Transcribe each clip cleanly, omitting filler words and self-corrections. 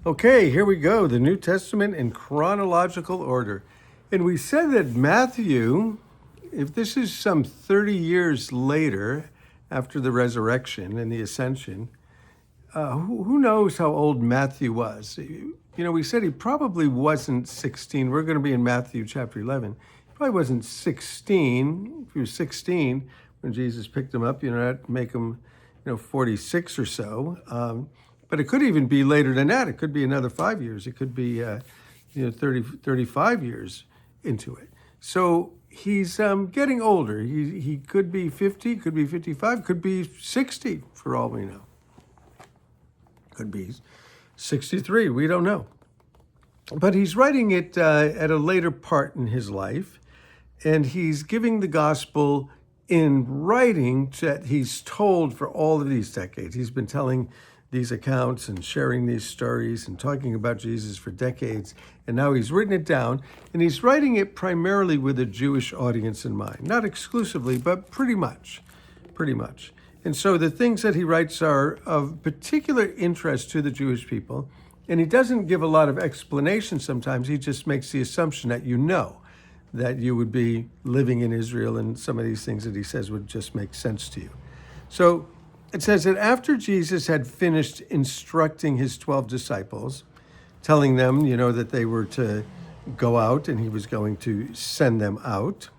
Okay, here we go. The New Testament in chronological order. And we said that Matthew, if this is some 30 years later after the resurrection and the ascension, who knows how old Matthew was? We said he probably wasn't 16. We're going to be in Matthew chapter 11. He probably wasn't 16. If he was 16 when Jesus picked him up, that'd make him, 46 or so. But it could even be later than that. It could be another 5 years. It could be, 35 years into it. So he's getting older. He could be 50, could be 55, could be 60 for all we know. Could be 63, we don't know. But he's writing it at a later part in his life, and he's giving the gospel in writing that he's told for all of these decades. He's been telling these accounts and sharing these stories and talking about Jesus for decades, and now he's written it down, and he's writing it primarily with a Jewish audience in mind. Not exclusively, but pretty much. And so the things that he writes are of particular interest to the Jewish people, and he doesn't give a lot of explanation sometimes. He just makes the assumption that that you would be living in Israel, and some of these things that he says would just make sense to you. So it says that after Jesus had finished instructing his 12 disciples, telling them, that they were to go out and he was going to send them out,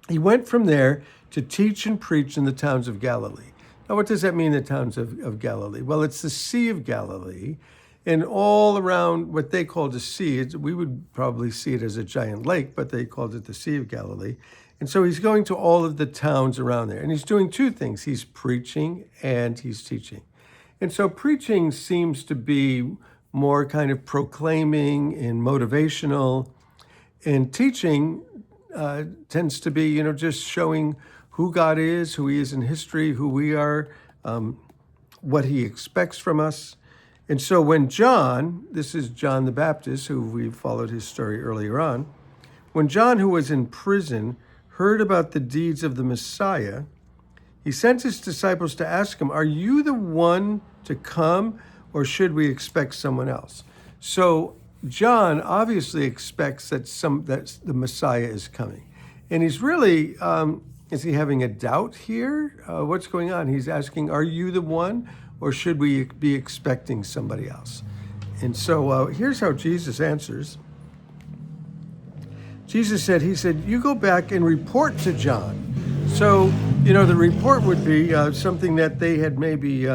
he went from there to teach and preach in the towns of Galilee. Now, what does that mean, the towns of Galilee? Well, it's the Sea of Galilee, and all around what they called the sea, we would probably see it as a giant lake, but they called it the Sea of Galilee. And so he's going to all of the towns around there, and he's doing two things. He's preaching and he's teaching. And so preaching seems to be more kind of proclaiming and motivational, and teaching tends to be, just showing who God is, who he is in history, who we are, what he expects from us. And so when John, this is John the Baptist, who we followed his story earlier on, when John, who was in prison, heard about the deeds of the Messiah, he sent his disciples to ask him, "Are you the one to come, or should we expect someone else?" So John obviously expects that the Messiah is coming. And he's really, is he having a doubt here? What's going on? He's asking, "Are you the one, or should we be expecting somebody else?" And so here's how Jesus answers. Jesus said, "You go back and report to John." So, the report would be something that they had maybe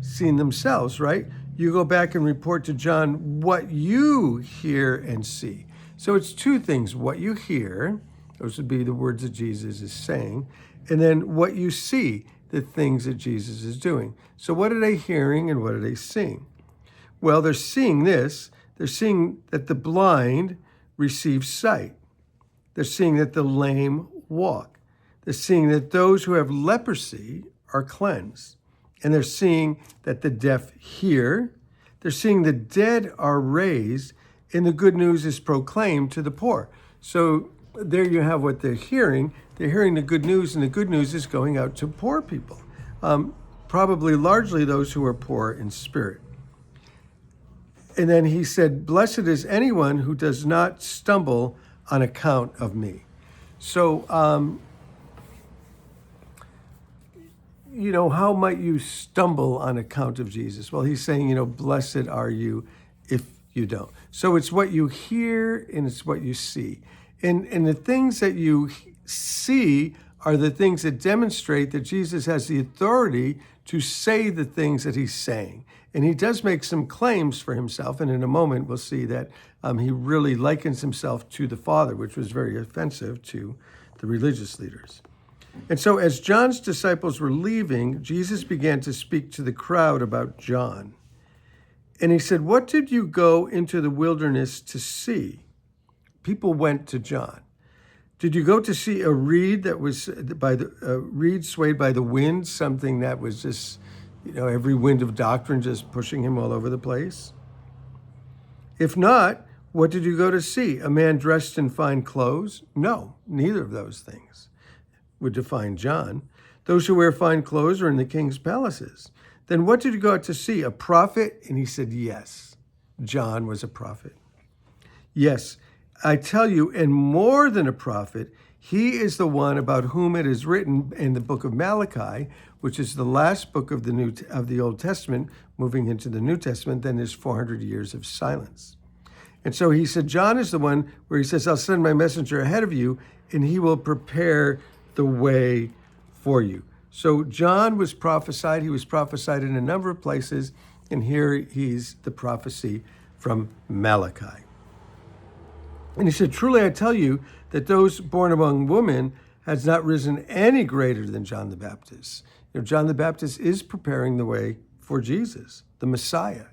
seen themselves, right? You go back and report to John what you hear and see. So it's two things: what you hear, those would be the words that Jesus is saying, and then what you see, the things that Jesus is doing. So what are they hearing and what are they seeing? Well, they're seeing this. They're seeing that the blind receive sight. They're seeing that the lame walk. They're seeing that those who have leprosy are cleansed. And they're seeing that the deaf hear. They're seeing the dead are raised, and the good news is proclaimed to the poor. So there you have what they're hearing. They're hearing the good news, and the good news is going out to poor people, probably largely those who are poor in spirit. And then he said, "Blessed is anyone who does not stumble on account of me." So, how might you stumble on account of Jesus? Well, he's saying, blessed are you if you don't. So it's what you hear and it's what you see. And the things that you see are the things that demonstrate that Jesus has the authority to say the things that he's saying. And he does make some claims for himself. And in a moment, we'll see that he really likens himself to the Father, which was very offensive to the religious leaders. And so as John's disciples were leaving, Jesus began to speak to the crowd about John. And he said, "What did you go into the wilderness to see?" People went to John. "Did you go to see a reed that was reed swayed by the wind, something that was just, every wind of doctrine just pushing him all over the place? If not, what did you go to see? A man dressed in fine clothes?" No, neither of those things would define John. Those who wear fine clothes are in the king's palaces. Then what did you go out to see? A prophet? And he said, yes, John was a prophet. Yes, I tell you, and more than a prophet, he is the one about whom it is written in the book of Malachi, which is the last book of the Old Testament, moving into the New Testament. Then there's 400 years of silence. And so he said, John is the one where he says, I'll send my messenger ahead of you, and he will prepare the way for you. So John was prophesied. He was prophesied in a number of places, and here he's the prophecy from Malachi. And he said, truly I tell you that those born among women has not risen any greater than John the Baptist. You know, John the Baptist is preparing the way for Jesus, the Messiah.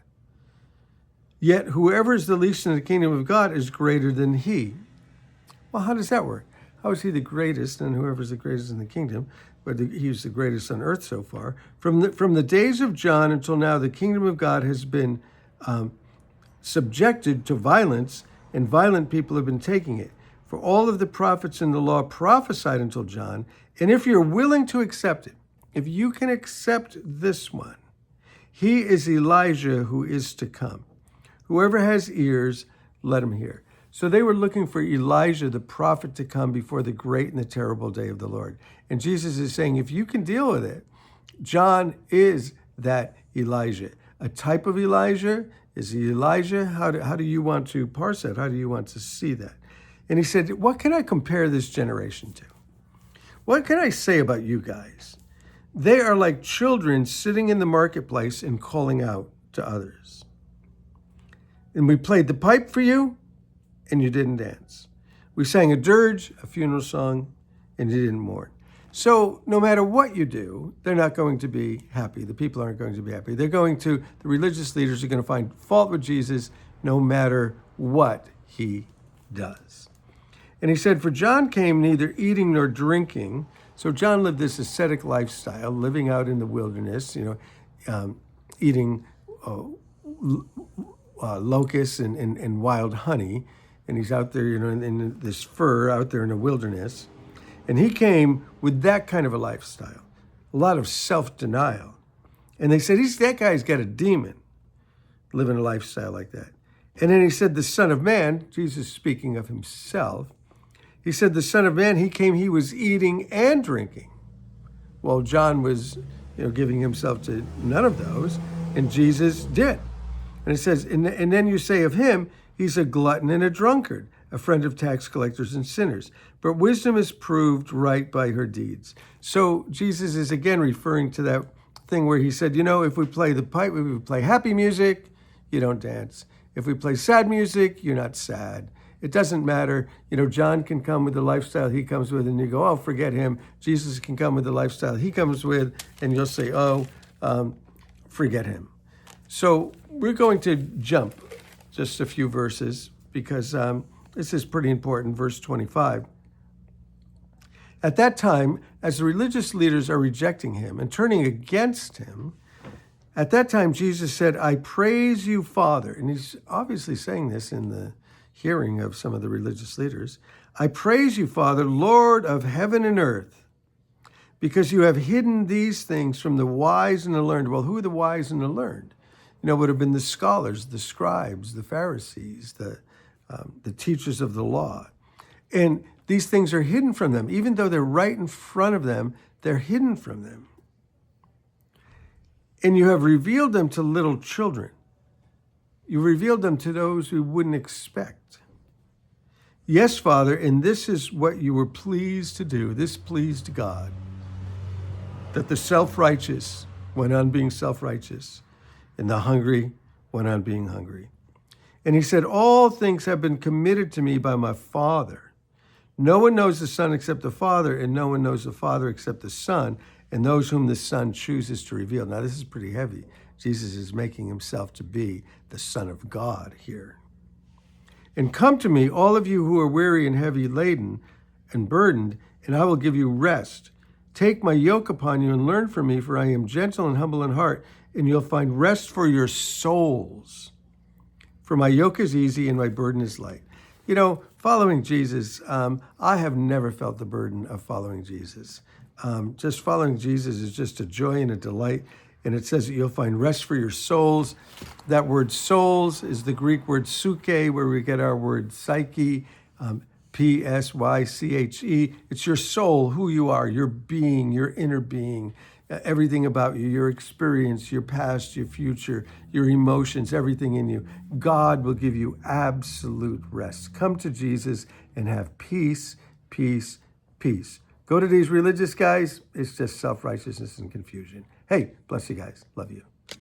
Yet whoever is the least in the kingdom of God is greater than he. Well, how does that work? How is he the greatest, and whoever's the greatest in the kingdom? But he's the greatest on earth so far. From the days of John until now, the kingdom of God has been subjected to violence, and violent people have been taking it. For all of the prophets in the law prophesied until John, and if you're willing to accept it, if you can accept this one, he is Elijah who is to come. Whoever has ears, let him hear. So they were looking for Elijah, the prophet, to come before the great and the terrible day of the Lord. And Jesus is saying, if you can deal with it, John is that Elijah. A type of Elijah. Is he Elijah? How do you want to parse that? How do you want to see that? And he said, what can I compare this generation to? What can I say about you guys? They are like children sitting in the marketplace and calling out to others. And we played the pipe for you, and you didn't dance. We sang a dirge, a funeral song, and you didn't mourn. So no matter what you do, they're not going to be happy. The people aren't going to be happy. The religious leaders are going to find fault with Jesus no matter what he does. And he said, for John came neither eating nor drinking. So John lived this ascetic lifestyle, living out in the wilderness, eating locusts and wild honey. And he's out there, in this fur out there in the wilderness. And he came with that kind of a lifestyle, a lot of self-denial. And they said, that guy's got a demon, living a lifestyle like that. And then he said, the Son of Man, Jesus speaking of himself, he said, the Son of Man, he was eating and drinking. Well, John was, giving himself to none of those, and Jesus did. And it says, and then you say of him, he's a glutton and a drunkard, a friend of tax collectors and sinners. But wisdom is proved right by her deeds. So Jesus is again referring to that thing where he said, if we play the pipe, if we play happy music, you don't dance. If we play sad music, you're not sad. It doesn't matter. John can come with the lifestyle he comes with, and you go, oh, forget him. Jesus can come with the lifestyle he comes with, and you'll say, forget him. So we're going to jump just a few verses because this is pretty important. Verse 25. At that time, as the religious leaders are rejecting him and turning against him, at that time Jesus said, I praise you, Father. And he's obviously saying this in the hearing of some of the religious leaders. I praise you, Father, Lord of heaven and earth, because you have hidden these things from the wise and the learned. Well, who are the wise and the learned? Would have been the scholars, the scribes, the Pharisees, the teachers of the law. And these things are hidden from them. Even though they're right in front of them, they're hidden from them. And you have revealed them to little children. You revealed them to those who wouldn't expect. Yes, Father, and this is what you were pleased to do. This pleased God, that the self-righteous went on being self-righteous, and the hungry went on being hungry. And he said, all things have been committed to me by my Father. No one knows the Son except the Father, and no one knows the Father except the Son, and those whom the Son chooses to reveal. Now, this is pretty heavy. Jesus is making himself to be the Son of God here. And come to me, all of you who are weary and heavy laden and burdened, and I will give you rest. Take my yoke upon you and learn from me, for I am gentle and humble in heart, and you'll find rest for your souls. For my yoke is easy and my burden is light. Following Jesus, I have never felt the burden of following Jesus. Just following Jesus is just a joy and a delight. and it says that you'll find rest for your souls. That word souls is the Greek word psyche, where we get our word psyche, Psyche. It's your soul, who you are, your being, your inner being, everything about you, your experience, your past, your future, your emotions, everything in you. God will give you absolute rest. Come to Jesus and have peace, peace, peace. Go to these religious guys, it's just self-righteousness and confusion. Hey, bless you guys. Love you.